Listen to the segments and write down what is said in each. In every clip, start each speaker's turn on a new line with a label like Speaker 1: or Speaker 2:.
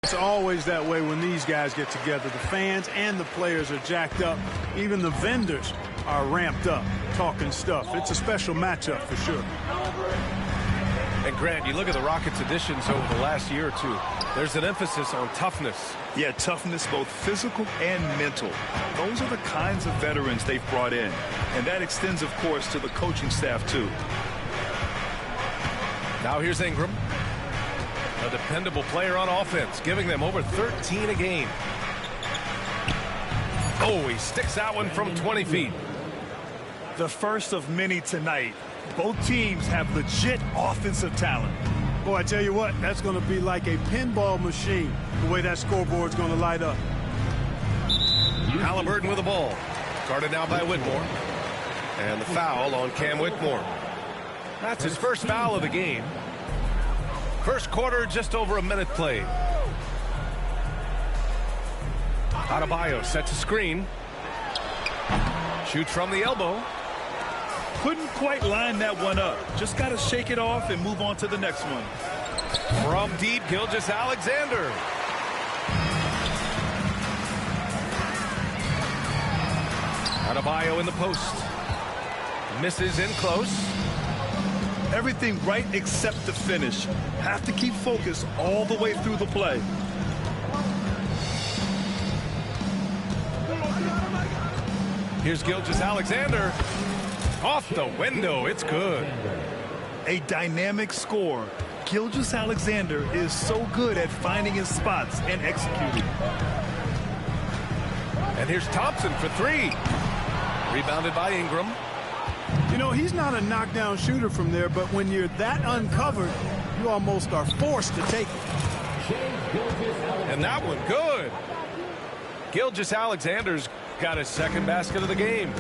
Speaker 1: It's always that way when these guys get together. The fans and the players are jacked up. Even the vendors are ramped up, talking stuff. It's a special matchup for sure.
Speaker 2: And Grant, you look at the Rockets' additions over the last year or two. There's an emphasis on toughness.
Speaker 3: Yeah, toughness, both physical and mental. Those are the kinds of veterans they've brought in. And that extends, of course, to the coaching staff, too.
Speaker 2: Now here's Ingram. A dependable player on offense, giving them over 13 a game. Oh, he sticks that one from 20 feet.
Speaker 3: The first of many tonight. Both teams have legit offensive talent.
Speaker 1: Boy, I tell you what, that's going to be like a pinball machine, the way that scoreboard's going to light up.
Speaker 2: Halliburton with the ball. Guarded now by Whitmore. And the foul on Cam Whitmore. That's his first foul of the game. First quarter, just over a minute played. Adebayo sets a screen. Shoots from the elbow.
Speaker 3: Couldn't quite line that one up. Just got to shake it off and move on to the next one.
Speaker 2: From deep, Gilgeous-Alexander. Adebayo in the post. Misses in close.
Speaker 3: Everything right except the finish. Have to keep focused all the way through the play.
Speaker 2: Here's Gilgeous-Alexander. Off the window. It's good.
Speaker 3: A dynamic score. Gilgeous-Alexander is so good at finding his spots and executing.
Speaker 2: And here's Thompson for three. Rebounded by Ingram.
Speaker 1: You know, he's not a knockdown shooter from there, but when you're that uncovered, you almost are forced to take it.
Speaker 2: And that one good. Gilgeous-Alexander's got his second basket of the game.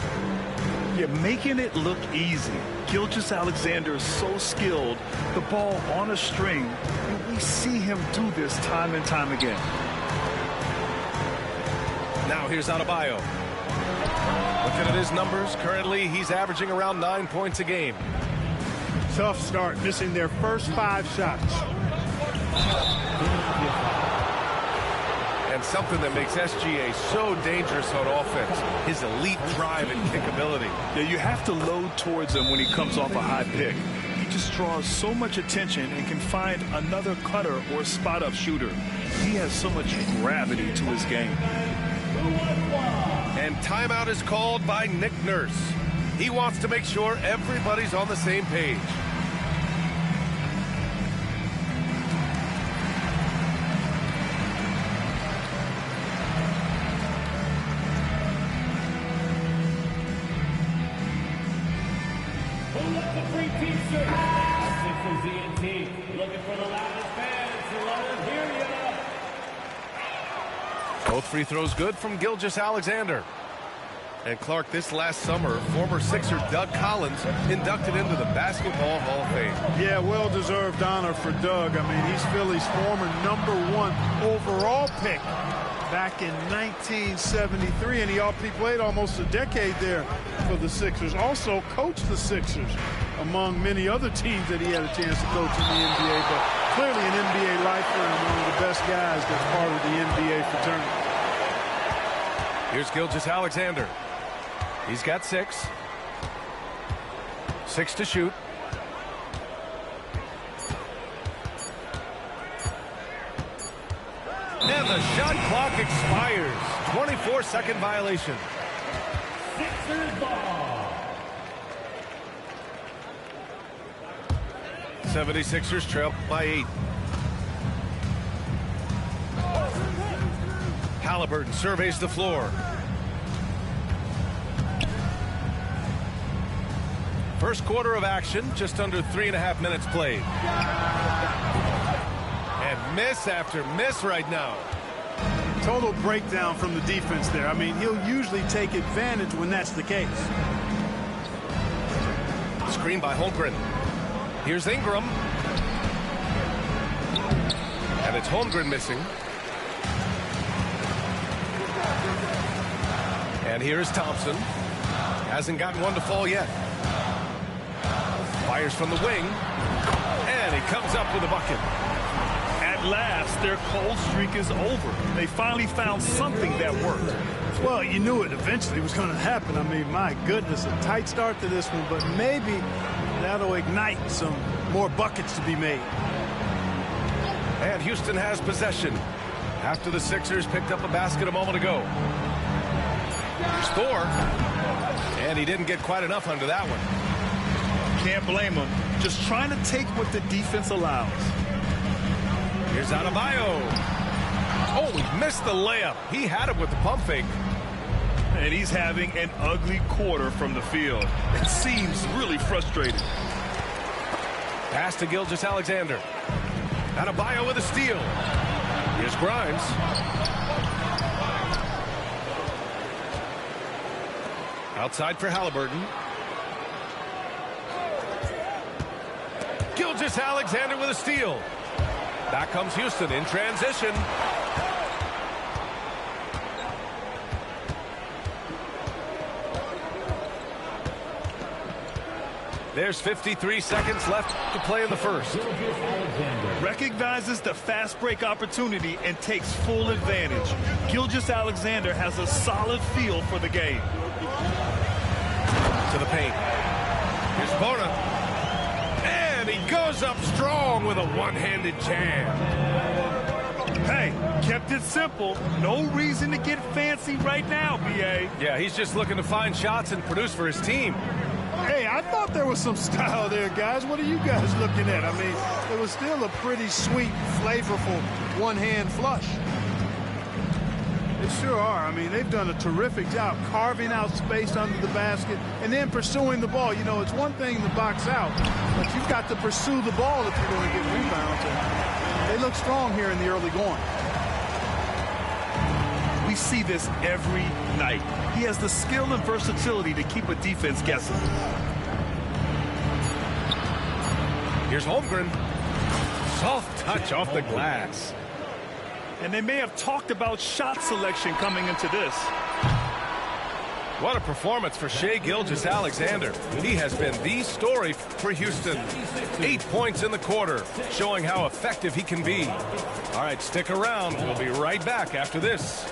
Speaker 3: You're making it look easy. Gilgeous-Alexander is so skilled. The ball on a string. And we see him do this time and time again.
Speaker 2: Now here's Adebayo. Looking at his numbers, currently he's averaging around 9 points a game.
Speaker 1: Tough start, missing their first 5 shots.
Speaker 2: And something that makes SGA so dangerous on offense, his elite drive and kickability.
Speaker 3: Yeah, you have to load towards him when he comes off a high pick. He just draws so much attention and can find another cutter or spot-up shooter. He has so much gravity to his game.
Speaker 2: And timeout is called by Nick Nurse. He wants to make sure everybody's on the same page.
Speaker 4: Pull up the three-piece shirt. Sixers ENT looking for the loudest fans to let them hear you.
Speaker 2: Both free throws good from Gilgeous-Alexander. And Clark, this last summer, former Sixer Doug Collins inducted into the Basketball Hall of Fame.
Speaker 1: Yeah, well-deserved honor for Doug. I mean, he's Philly's former #1 overall pick back in 1973, and he played almost a decade there for the Sixers. Also coached the Sixers among many other teams that he had a chance to coach in the NBA, but clearly an NBA lifer and one of the best guys that's part of the NBA fraternity.
Speaker 2: Here's Gilgeous-Alexander. He's got 6. 6 to shoot. And the shot clock expires. 24-second violation.
Speaker 4: Sixers ball.
Speaker 2: 76ers trail by 8. Halliburton surveys the floor. First quarter of action, just under 3.5 minutes played. And miss after miss right now.
Speaker 1: Total breakdown from the defense there. I mean, he'll usually take advantage when that's the case.
Speaker 2: Screen by Holmgren. Here's Ingram. And it's Holmgren missing. And here's Thompson. Hasn't gotten one to fall yet. Fires from the wing. And he comes up with a bucket.
Speaker 3: At last, their cold streak is over. They finally found something that worked.
Speaker 1: Well, you knew it eventually was going to happen. I mean, my goodness, a tight start to this one, but maybe that'll ignite some more buckets to be made.
Speaker 2: And Houston has possession after the Sixers picked up a basket a moment ago. Here's Thor. And he didn't get quite enough under that one.
Speaker 3: Can't blame him. Just trying to take what the defense allows.
Speaker 2: Here's Adebayo. Oh, he missed the layup. He had it with the pump fake.
Speaker 3: And he's having an ugly quarter from the field. It seems really frustrating.
Speaker 2: Pass to Gilgeous-Alexander. Adebayo with a steal. Here's Grimes. Outside for Halliburton. Gilgeous-Alexander with a steal. Back comes Houston in transition. There's 53 seconds left to play in the first.
Speaker 3: Recognizes the fast break opportunity and takes full advantage. Gilgeous-Alexander has a solid feel for the game.
Speaker 2: To the paint. Here's Bona. And he goes up strong with a one-handed jam.
Speaker 3: Hey, kept it simple. No reason to get fancy right now, B.A.
Speaker 2: Yeah, he's just looking to find shots and produce for his team.
Speaker 1: Hey, I thought there was some style there, guys. What are you guys looking at? I mean, it was still a pretty sweet, flavorful one-hand flush. They sure are. I mean, they've done a terrific job carving out space under the basket and then pursuing the ball. You know, it's one thing to box out, but you've got to pursue the ball if you're going to get rebounds. And they look strong here in the early going.
Speaker 3: We see this every night. He has the skill and versatility to keep a defense guessing.
Speaker 2: Here's Holmgren. Soft touch off the glass.
Speaker 3: And they may have talked about shot selection coming into this.
Speaker 2: What a performance for Shai Gilgeous-Alexander. He has been the story for Houston. 8 points in the quarter, showing how effective he can be. All right, stick around. We'll be right back after this.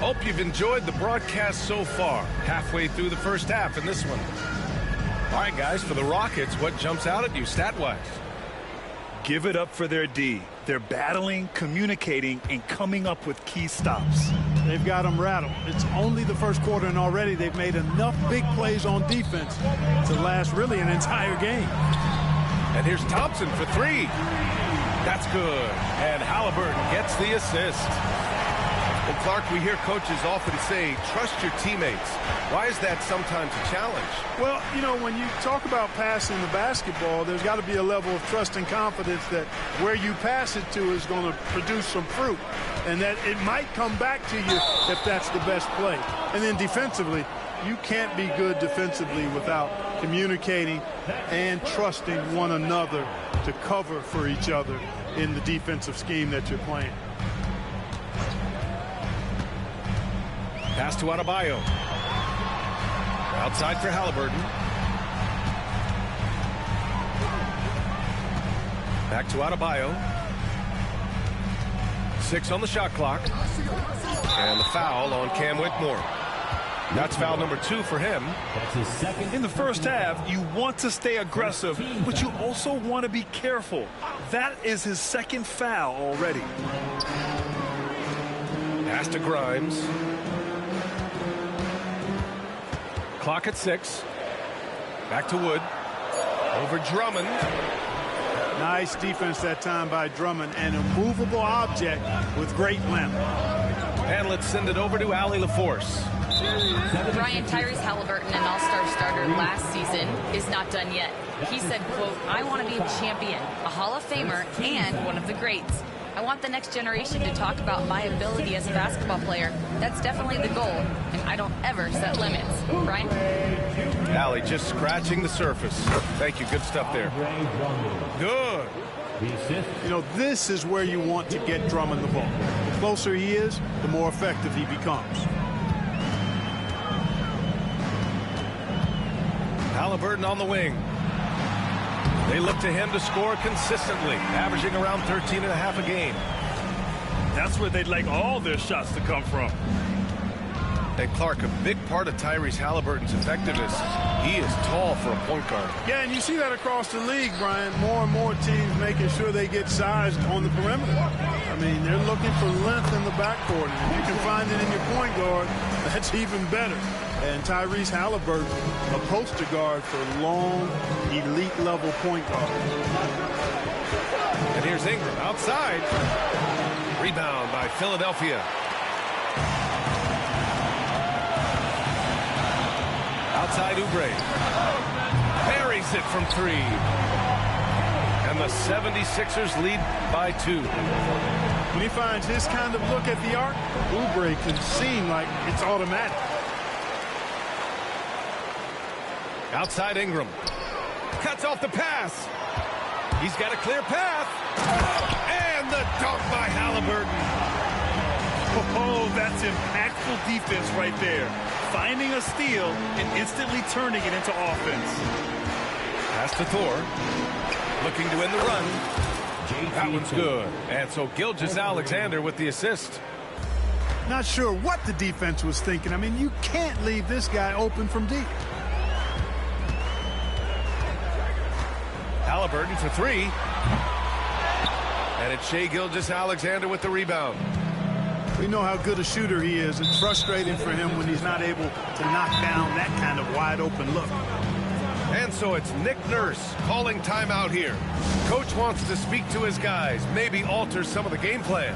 Speaker 2: Hope you've enjoyed the broadcast so far. Halfway through the first half in this one. All right, guys, for the Rockets, what jumps out at you stat-wise?
Speaker 3: Give it up for their D. They're battling, communicating, and coming up with key stops.
Speaker 1: They've got them rattled. It's only the first quarter, and already they've made enough big plays on defense to last really an entire game.
Speaker 2: And here's Thompson for three. That's good. And Halliburton gets the assist. And Clark, we hear coaches often say, trust your teammates. Why is that sometimes a challenge?
Speaker 1: Well, you know, when you talk about passing the basketball, there's got to be a level of trust and confidence that where you pass it to is going to produce some fruit, and that it might come back to you if that's the best play. And then defensively, you can't be good defensively without communicating and trusting one another to cover for each other in the defensive scheme that you're playing.
Speaker 2: Pass to Adebayo. Outside for Halliburton. Back to Adebayo. 6 on the shot clock. And the foul on Cam Whitmore. That's foul number 2 for him.
Speaker 3: In the first half, you want to stay aggressive, but you also want to be careful. That is his second foul already.
Speaker 2: Pass to Grimes. clock at 6. Back to Wood. Over Drummond.
Speaker 1: Nice defense that time by Drummond. An immovable object with great length.
Speaker 2: And let's send it over to Allie LaForce.
Speaker 5: Brian, Tyrese Halliburton, an all-star starter last season, is not done yet. He said, quote, "I want to be a champion, a Hall of Famer, and one of the greats. I want the next generation to talk about my ability as a basketball player. That's definitely the goal, and I don't ever set limits." Brian?
Speaker 2: Allie just scratching the surface. Thank you. Good stuff there. Good.
Speaker 1: You know, this is where you want to get Drummond the ball. The closer he is, the more effective he becomes.
Speaker 2: Halliburton on the wing. They look to him to score consistently, averaging around 13.5 a game.
Speaker 3: That's where they'd like all their shots to come from.
Speaker 2: And Clark, a big part of Tyrese Halliburton's effectiveness, he is tall for a point guard.
Speaker 1: Yeah, and you see that across the league, Brian. More and more teams making sure they get sized on the perimeter. I mean, they're looking for length in the backcourt. And if you can find it in your point guard, that's even better. And Tyrese Halliburton, a poster guard for long, elite-level point guard.
Speaker 2: And here's Ingram outside. Rebound by Philadelphia. Outside Oubre. Buries it from 3. And the 76ers lead by 2.
Speaker 1: When he finds his kind of look at the arc, Oubre can seem like it's automatic.
Speaker 2: Outside Ingram. Cuts off the pass. He's got a clear path. And the dunk by Halliburton.
Speaker 3: Oh, that's impactful defense right there. Finding a steal and instantly turning it into offense.
Speaker 2: Pass to Thor. Looking to win the run. That one's good. And so Gilgeous-Alexander with the assist.
Speaker 1: Not sure what the defense was thinking. I mean, you can't leave this guy open from deep.
Speaker 2: Halliburton for 3. And it's Shai Gilgeous-Alexander with the rebound.
Speaker 1: We know how good a shooter he is. It's frustrating for him when he's not able to knock down that kind of wide-open look.
Speaker 2: And so it's Nick Nurse calling timeout here. Coach wants to speak to his guys, maybe alter some of the game plan.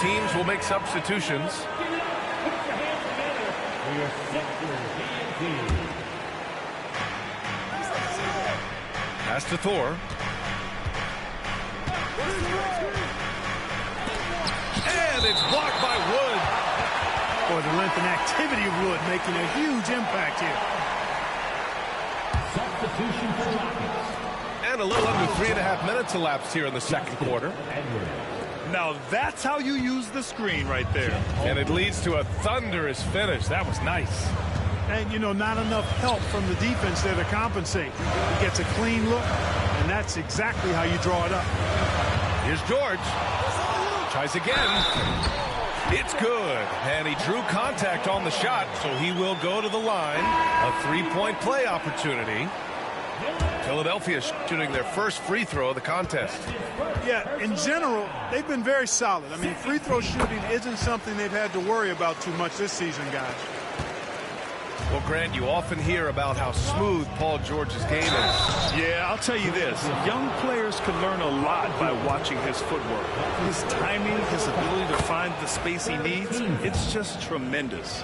Speaker 2: Teams will make substitutions. Pass to Thor. And it's blocked by Wood.
Speaker 1: Boy, the length and activity of Wood making a huge impact here.
Speaker 4: Substitution for Rockets.
Speaker 2: And a little under 3.5 minutes elapsed here in the second quarter.
Speaker 3: Now that's how you use the screen right there.
Speaker 2: And it leads to a thunderous finish. That was nice.
Speaker 1: And, you know, not enough help from the defense there to compensate. He gets a clean look, and that's exactly how you draw it up.
Speaker 2: Here's George. Tries again. It's good. And he drew contact on the shot, so he will go to the line. A three-point play opportunity. Philadelphia shooting their first free throw of the contest.
Speaker 1: Yeah, in general, they've been very solid. I mean, free throw shooting isn't something they've had to worry about too much this season, guys.
Speaker 2: Well, Grant, you often hear about how smooth Paul George's game is.
Speaker 3: Yeah, I'll tell you this. Young players can learn a lot by watching his footwork. His timing, his ability to find the space he needs, it's just tremendous.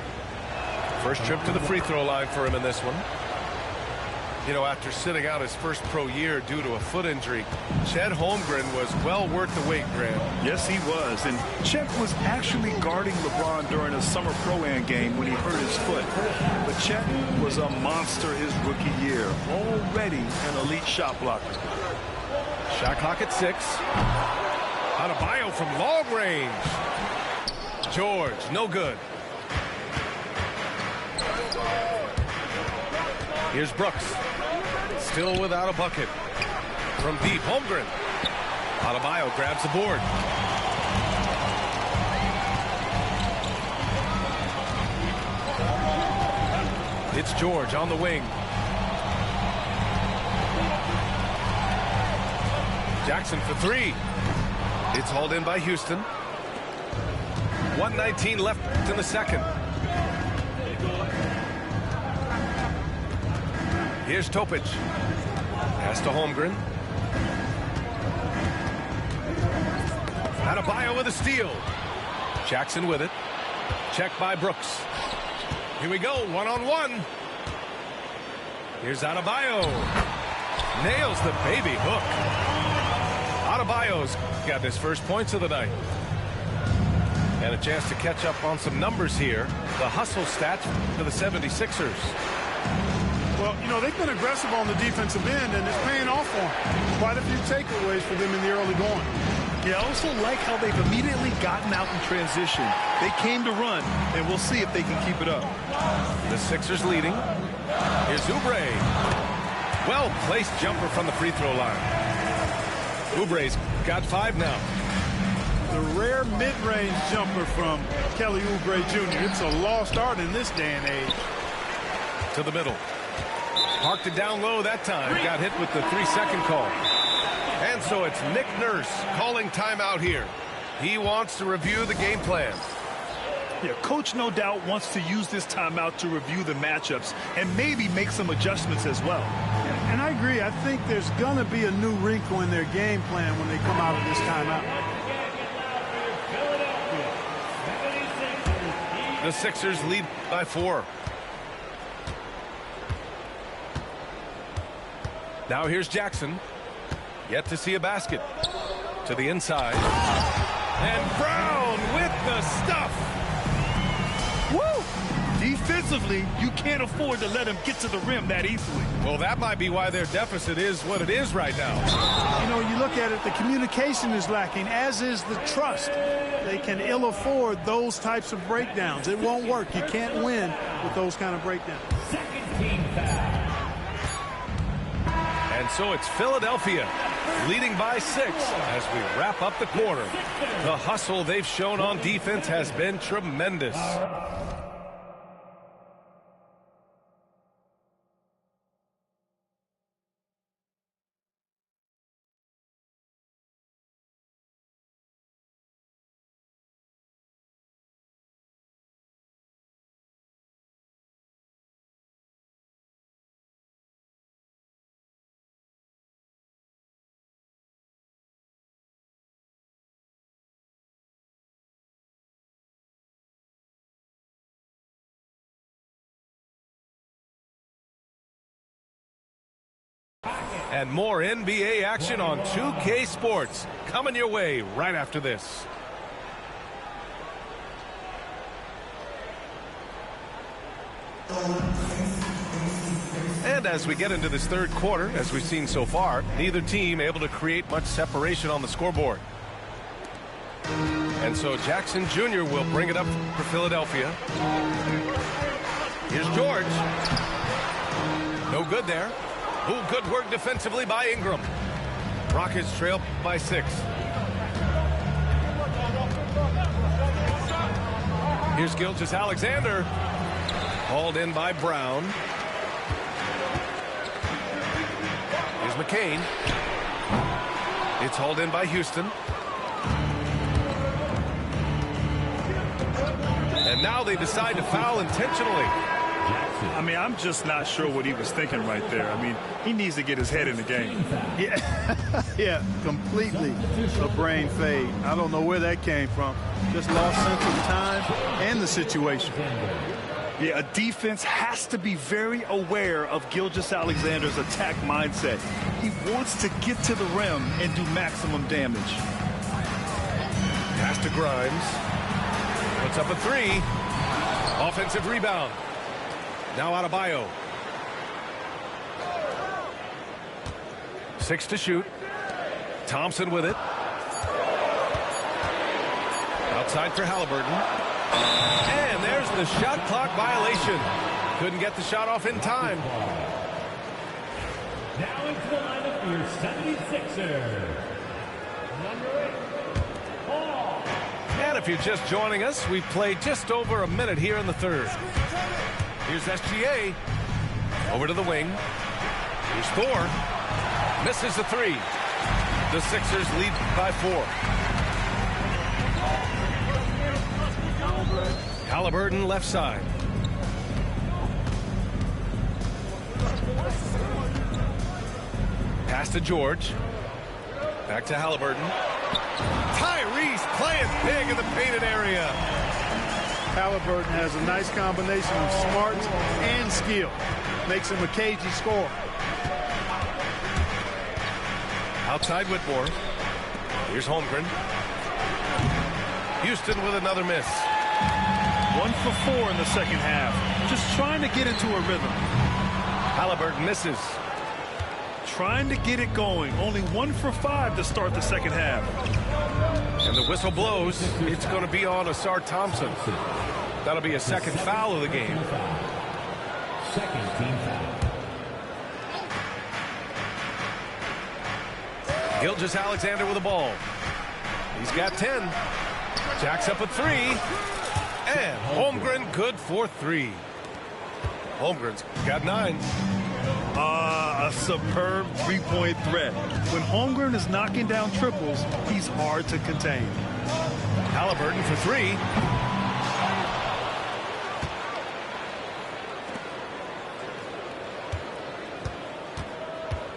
Speaker 2: First trip to the free throw line for him in this one. You know, after sitting out his first pro year due to a foot injury, Chet Holmgren was well worth the wait, Grant.
Speaker 3: Yes, he was. And Chet was actually guarding LeBron during a summer Pro-Am game when he hurt his foot. But Chet was a monster his rookie year, already an elite shot blocker.
Speaker 2: Shot clock at 6. Adebayo from long range. George, no good. Here's Brooks. Still without a bucket. From deep, Holmgren. Adebayo grabs the board. It's George on the wing. Jackson for three. It's hauled in by Houston. 1:19 left in the second. Here's Topic. Pass to Holmgren. Adebayo with a steal. Jackson with it. Check by Brooks. Here we go, one-on-one. Here's Adebayo. Nails the baby hook. Adebayo's got his first points of the night. And a chance to catch up on some numbers here. The hustle stats for the 76ers.
Speaker 1: Well, you know, they've been aggressive on the defensive end, and it's paying off for them. Quite a few takeaways for them in the early going.
Speaker 3: Yeah, I also like how they've immediately gotten out in transition. They came to run, and we'll see if they can keep it up.
Speaker 2: The Sixers leading. Here's Oubre. Well-placed jumper from the free throw line. Oubre's got 5 now.
Speaker 1: The rare mid-range jumper from Kelly Oubre Jr. It's a lost art in this day and age.
Speaker 2: To the middle. Parked it down low that time. Got hit with the 3-second call. And so it's Nick Nurse calling timeout here. He wants to review the game plan.
Speaker 3: Yeah, coach no doubt wants to use this timeout to review the matchups and maybe make some adjustments as well.
Speaker 1: And I agree. I think there's going to be a new wrinkle in their game plan when they come out of this timeout.
Speaker 2: The Sixers lead by 4. Now here's Jackson. Yet to see a basket. To the inside. And Brown with the stuff.
Speaker 3: Woo! Defensively, you can't afford to let him get to the rim that easily.
Speaker 2: Well, that might be why their deficit is what it is right now.
Speaker 1: You know, you look at it, the communication is lacking, as is the trust. They can ill afford those types of breakdowns. It won't work. You can't win with those kind of breakdowns.
Speaker 4: Second team foul.
Speaker 2: And so it's Philadelphia leading by 6 as we wrap up the quarter. The hustle they've shown on defense has been tremendous. And more NBA action on 2K Sports coming your way right after this. And as we get into this third quarter, as we've seen so far, neither team able to create much separation on the scoreboard. And so Jackson Jr. will bring it up for Philadelphia. Here's George. No good there. Ooh, good work defensively by Ingram. Rockets trail by 6. Here's Gilgeous-Alexander. Hauled in by Brown. Here's McCain. It's hauled in by Houston. And now they decide to foul intentionally.
Speaker 3: I mean, I'm just not sure what he was thinking right there. I mean, he needs to get his head in the game.
Speaker 1: Yeah, completely a brain fade. I don't know where that came from. Just lost sense of time and the situation.
Speaker 3: Yeah, a defense has to be very aware of Gilgeous-Alexander's attack mindset. He wants to get to the rim and do maximum damage.
Speaker 2: Pass to Grimes. Puts up a 3. Offensive rebound. Now Adebayo. 6 to shoot. Thompson with it. Outside for Halliburton. And there's the shot clock violation. Couldn't get the shot off in time.
Speaker 4: Now into the lineup for your 76ers. Number 8, Paul.
Speaker 2: And if you're just joining us, we've played just over a minute here in the third. Here's SGA. Over to the wing. Here's Thor. Misses the three. The Sixers lead by 4. Halliburton left side. Pass to George. Back to Halliburton. Tyrese playing big in the painted area.
Speaker 1: Halliburton has a nice combination of smarts and skill. Makes him a cagey scorer.
Speaker 2: Outside Whitmore. Here's Holmgren. Houston with another miss.
Speaker 3: 1 for 4 in the second half. Just trying to get into a rhythm.
Speaker 2: Halliburton misses.
Speaker 3: Trying to get it going. Only 1 for 5 to start the second half.
Speaker 2: And the whistle blows. It's going to be on Ausar Thompson. That'll be a second foul of the game.
Speaker 4: Second team foul.
Speaker 2: Gilgeous-Alexander with the ball. He's got 10. Jacks up a 3. And Holmgren good for 3. Holmgren's got 9.
Speaker 3: A superb three-point threat. When Holmgren is knocking down triples, he's hard to contain.
Speaker 2: Halliburton for 3.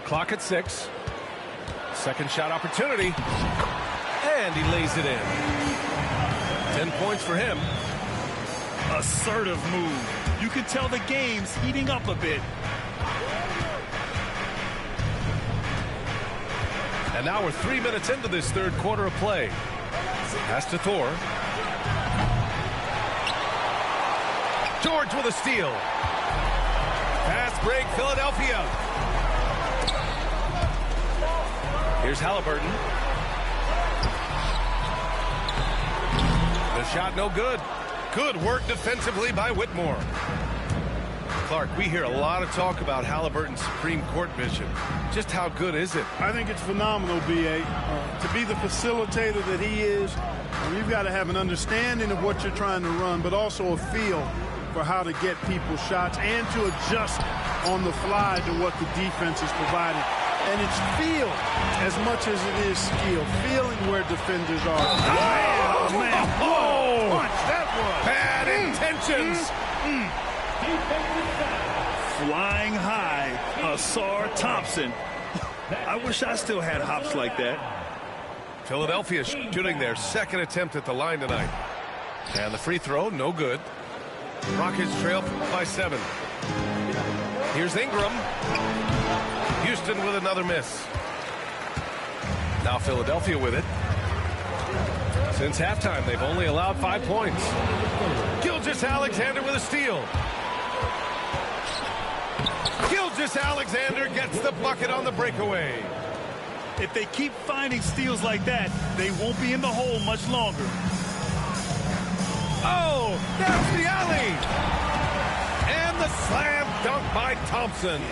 Speaker 2: Clock at 6. Second shot opportunity. And he lays it in. 10 points for him.
Speaker 3: Assertive move. You can tell the game's heating up a bit.
Speaker 2: And now we're 3 minutes into this third quarter of play. Pass to Thor. George with a steal. Fast break, Philadelphia. Here's Halliburton. The shot no good. Good work defensively by Whitmore. Clark, we hear a lot of talk about Halliburton's Supreme Court vision. Just how good is it?
Speaker 1: I think it's phenomenal, B.A. To be the facilitator that he is, you've got to have an understanding of what you're trying to run, but also a feel for how to get people's shots and to adjust on the fly to what the defense is providing. And it's feel as much as it is skill. Feeling where defenders are. Oh, man. Whoa. Punch, that was.
Speaker 2: Bad intentions.
Speaker 3: Flying high, Ausar Thompson. I wish I still had hops like that.
Speaker 2: Philadelphia shooting their second attempt at the line tonight. And the free throw, no good. Rockets trail by 7. Here's Ingram. Houston with another miss. Now Philadelphia with it. Since halftime, they've only allowed 5 points. Gilgeous-Alexander with a steal. Gilgeous-Alexander gets the bucket on the breakaway.
Speaker 3: If they keep finding steals like that, they won't be in the hole much longer.
Speaker 2: Oh, there's the alley. And the slam dunk by Thompson.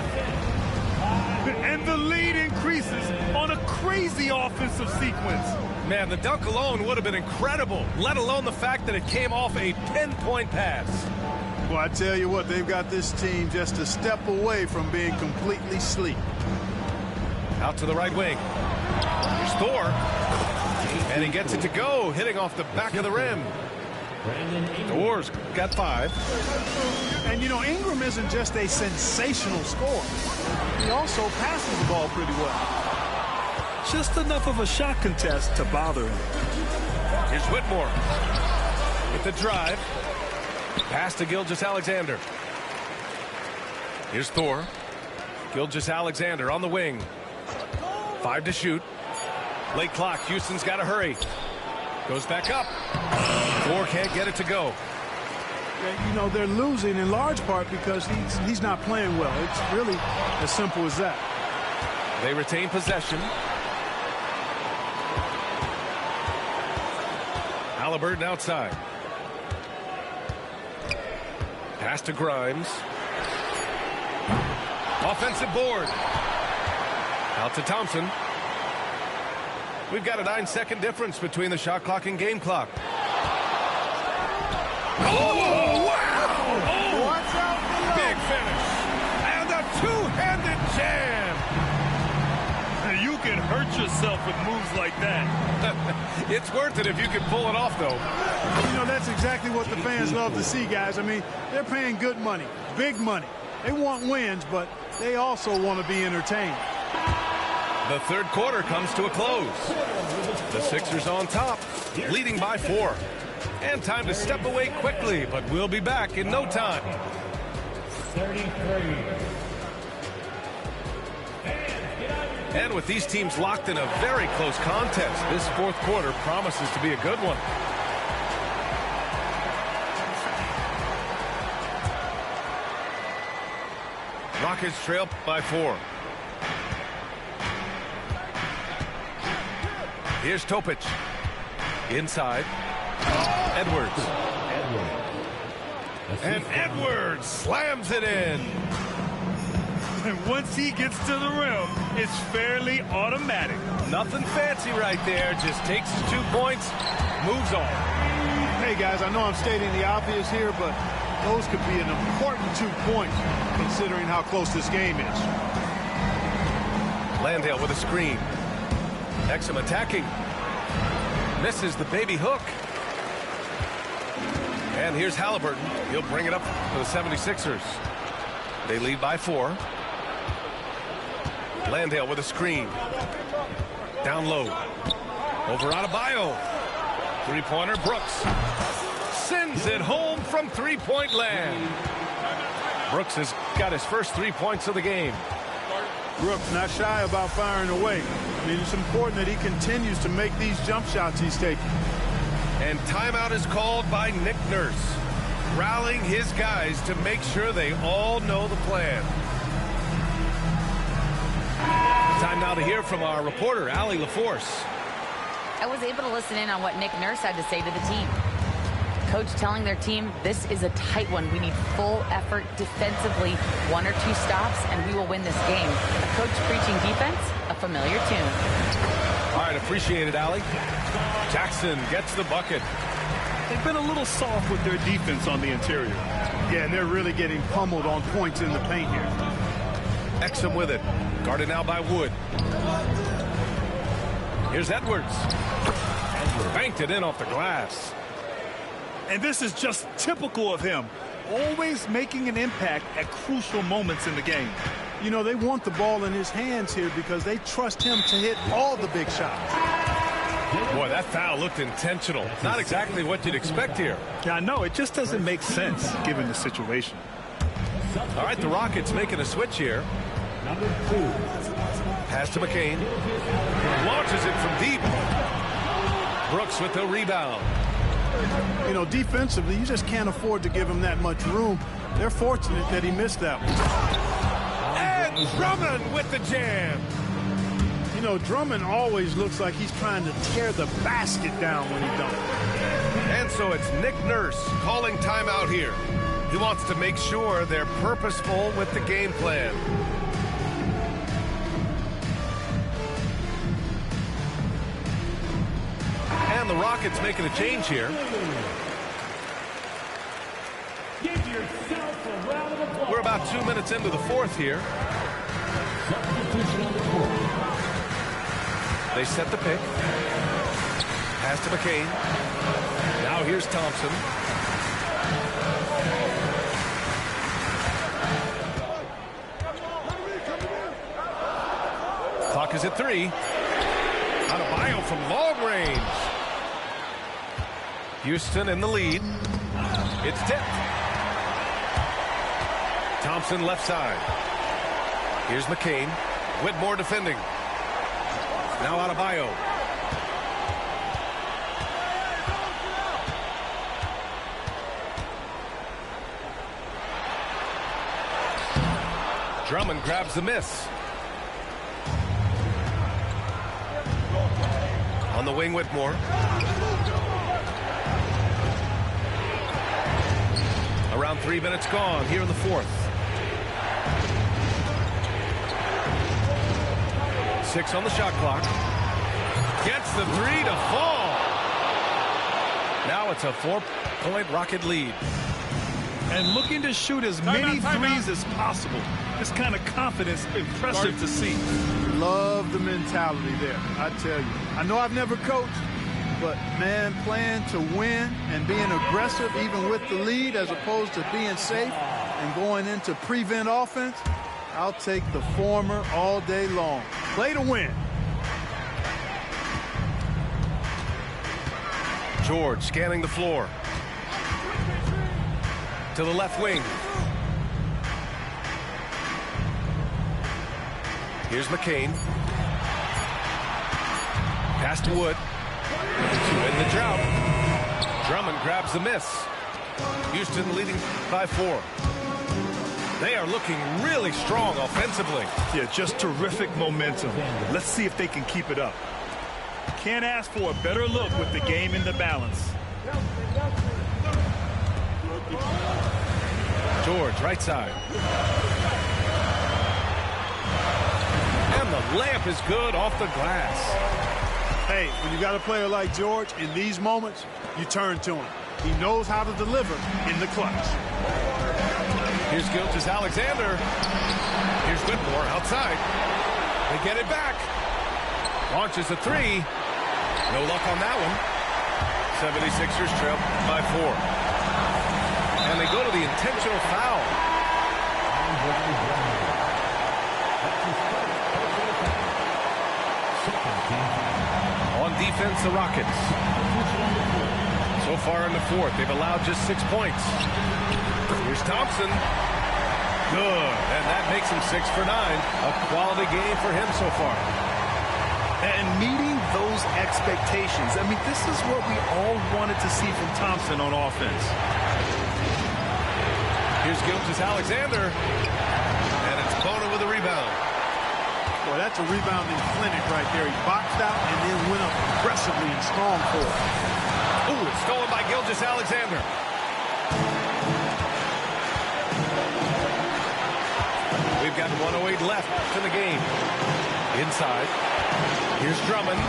Speaker 3: And the lead increases on a crazy offensive sequence.
Speaker 2: Man, the dunk alone would have been incredible, let alone the fact that it came off a pinpoint pass.
Speaker 1: Well, I tell you what, they've got this team just a step away from being completely sleep.
Speaker 2: Out to the right wing. Here's Thor. And he gets it to go, hitting off the back of the rim. Thor's got 5.
Speaker 1: And, you know, Ingram isn't just a sensational scorer. He also passes the ball pretty well.
Speaker 3: Just enough of a shot contest to bother him.
Speaker 2: Here's Whitmore with the drive. Pass to Gilgeous-Alexander. Here's Thor. Gilgeous-Alexander on the wing. 5 to shoot. Late clock. Houston's got to hurry. Goes back up. Thor can't get it to go.
Speaker 1: You know, they're losing in large part because he's not playing well. It's really as simple as that.
Speaker 2: They retain possession. Haliburton outside. Pass to Grimes. Offensive board. Out to Thompson. We've got a 9-second difference between the shot clock and game clock. Oh, wow! Oh,
Speaker 1: Watch out below.
Speaker 2: Big finish. And a two-handed jam.
Speaker 3: You can hurt yourself with moves like that.
Speaker 2: It's worth it if you can pull it off, though.
Speaker 1: You know, that's exactly what the fans love to see, guys. I mean, they're paying good money, big money. They want wins, but they also want to be entertained.
Speaker 2: The third quarter comes to a close. The Sixers on top, leading by 4. And time to step away quickly, but we'll be back in no time.
Speaker 4: 33.
Speaker 2: And with these teams locked in a very close contest, this fourth quarter promises to be a good one. Rockets trail by 4. Here's Topic. Inside. Edwards. And Edwards slams it in.
Speaker 3: And once he gets to the rim, it's fairly automatic.
Speaker 2: Nothing fancy right there. Just takes his 2 points, moves on.
Speaker 1: Hey, guys, I know I'm stating the obvious here, but those could be an important 2 points considering how close this game is.
Speaker 2: Landale with a screen. Exum attacking. Misses the baby hook. And here's Haliburton. He'll bring it up for the 76ers. They lead by 4. Landale with a screen. Down low. Over Adebayo. Three-pointer, Brooks. Sends it home from three-point land. Brooks has got his first 3 points of the game.
Speaker 1: Brooks not shy about firing away. I mean, it's important that he continues to make these jump shots he's taking.
Speaker 2: And timeout is called by Nick Nurse, rallying his guys to make sure they all know the plan. Time now to hear from our reporter, Allie LaForce.
Speaker 5: I was able to listen in on what Nick Nurse had to say to the team. Coach telling their team, this is a tight one. We need full effort defensively, 1 or 2 stops, and we will win this game. A coach preaching defense, a familiar tune.
Speaker 2: All right, appreciate it, Allie. Jackson gets the bucket.
Speaker 3: They've been a little soft with their defense on the interior.
Speaker 1: Yeah, and they're really getting pummeled on points in the paint here.
Speaker 2: Exum with it. Guarded now by Wood. Here's Edwards. Banked it in off the glass.
Speaker 3: And this is just typical of him. Always making an impact at crucial moments in the game.
Speaker 1: You know, they want the ball in his hands here because they trust him to hit all the big shots.
Speaker 2: Boy, that foul looked intentional. Not exactly what you'd expect here.
Speaker 3: Yeah, I know. It just doesn't make sense given the situation.
Speaker 2: All right, the Rockets making a switch here.
Speaker 4: Number 2.
Speaker 2: Pass to McCain. Launches it from deep. Brooks with the rebound.
Speaker 1: You know, defensively, you just can't afford to give him that much room. They're fortunate that he missed that one.
Speaker 2: And Drummond with the jam.
Speaker 1: You know, Drummond always looks like he's trying to tear the basket down when he dunks.
Speaker 2: And so it's Nick Nurse calling timeout here. He wants to make sure they're purposeful with the game plan. And the Rockets making a change here.
Speaker 4: Give yourself a round of applause.
Speaker 2: We're about 2 minutes into the fourth here.
Speaker 4: Substitution on the court.
Speaker 2: They set the pick. Pass to McCain. Now here's Thompson. Clock is at 3. Adebayo from long range. Houston in the lead. It's tipped. Thompson left side. Here's McCain. Whitmore defending. Now Adebayo. Drummond grabs the miss. On the wing, Whitmore. Around 3 minutes gone here in the fourth. 6 on the shot clock. Gets the three to fall. Now it's a 4-point Rocket lead.
Speaker 3: And looking to shoot as many threes as possible. This kind of confidence, impressive to see.
Speaker 1: Love the mentality there, I tell you. I know I've never coached, but, man, playing to win and being aggressive even with the lead as opposed to being safe and going into prevent offense, I'll take the former all day long. Play to win.
Speaker 2: George scanning the floor. To the left wing. Here's McCain. Pass to Wood. To end the drought. Drummond grabs the miss. Houston leading by 4. They are looking really strong offensively.
Speaker 3: Yeah, just terrific momentum. Let's see if they can keep it up. Can't ask for a better look with the game in the balance.
Speaker 2: George, right side. And the layup is good off the glass.
Speaker 1: Hey, when you got a player like George, in these moments, you turn to him. He knows how to deliver in the clutch.
Speaker 2: Here's Gilgeous-Alexander. Here's Whitmore outside. They get it back. Launches a three. No luck on that one. 76ers trail by 4. And they go to the intentional foul. On defense, the Rockets. So far in the fourth, they've allowed just 6 points. Here's Thompson. Good. And that makes him 6 for 9. A quality game for him so far.
Speaker 3: And meeting those expectations. I mean, this is what we all wanted to see from Thompson on offense.
Speaker 2: Here's Gilgeous-Alexander. And it's Bona with a rebound.
Speaker 1: Boy, that's a rebounding clinic right there. He boxed out and then went up aggressively and strong for it.
Speaker 2: Ooh, it's stolen by Gilgeous-Alexander. We've got 1:08 left to the game. Inside. Here's Drummond.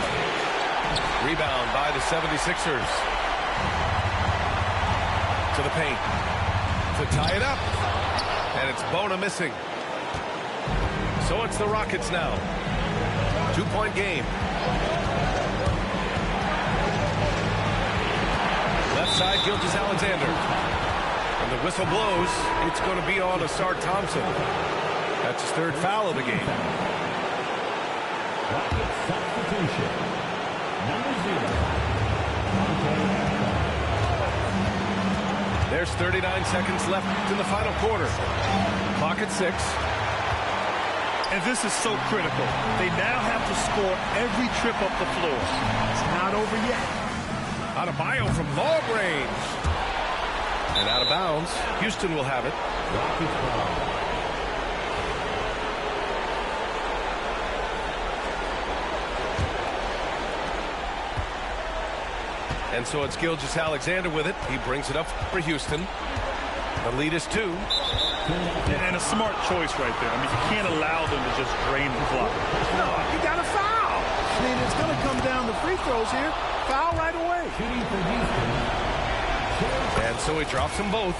Speaker 2: Rebound by the 76ers. To the paint. To tie it up. And it's Bona missing. So it's the Rockets now. 2-point game. Left side, Gilgeous-Alexander. When the whistle blows, it's going to be on Ausar Thompson. That's his 3rd foul of the game.
Speaker 4: Substitution. Number 0.
Speaker 2: There's 39 seconds left in the final quarter. Clock at 6.
Speaker 3: And this is so critical. They now have to score every trip up the floor.
Speaker 1: It's not over yet.
Speaker 2: Adebayo from long range. And out of bounds. Houston will have it. And so it's Gilgeous-Alexander with it. He brings it up for Houston. The lead is 2.
Speaker 3: And a smart choice right there. I mean, you can't allow them to just drain the clock.
Speaker 1: No, he got a foul. I mean, it's going to come down to free throws here. Foul right away.
Speaker 2: And so he drops them both.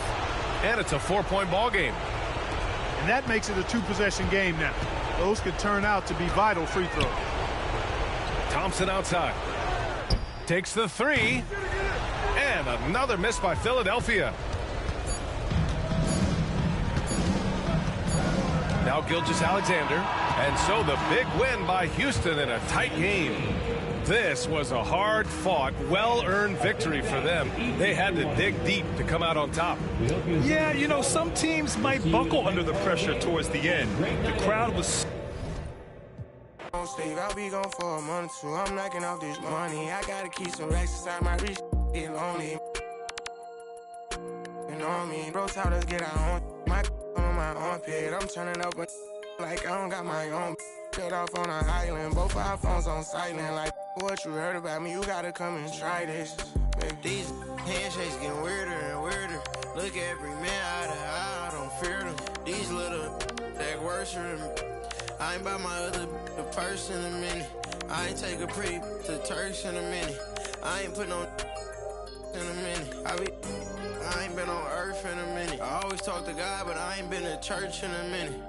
Speaker 2: And it's a 4-point ball game.
Speaker 1: And that makes it a 2-possession game now. Those could turn out to be vital free throws.
Speaker 2: Thompson outside. Takes the 3. And another miss by Philadelphia. Now Gilgeous-Alexander. And so the big win by Houston in a tight game. This was a hard-fought, well-earned victory for them. They had to dig deep to come out on top.
Speaker 3: Yeah, you know, some teams might buckle under the pressure towards the end. The crowd was...
Speaker 6: Steve, I'll be gone for a month or 2. I'm knocking off this money. I gotta keep some racks inside my reach. Get lonely. You know me, bro, tell us get our own. My on my armpit. I'm turning up like I don't got my own. Cut off on an island. Both our phones on silent. Like what you heard about me, you gotta come and try this. Baby. These handshakes getting weirder and weirder. Look every man eye to eye, I don't fear them. These little that worship them. I ain't by my other purse in a minute. I ain't take a pretty to Turks in a minute. I ain't put no in a minute. I ain't been on earth in a minute. I always talk to God, but I ain't been to church in a minute.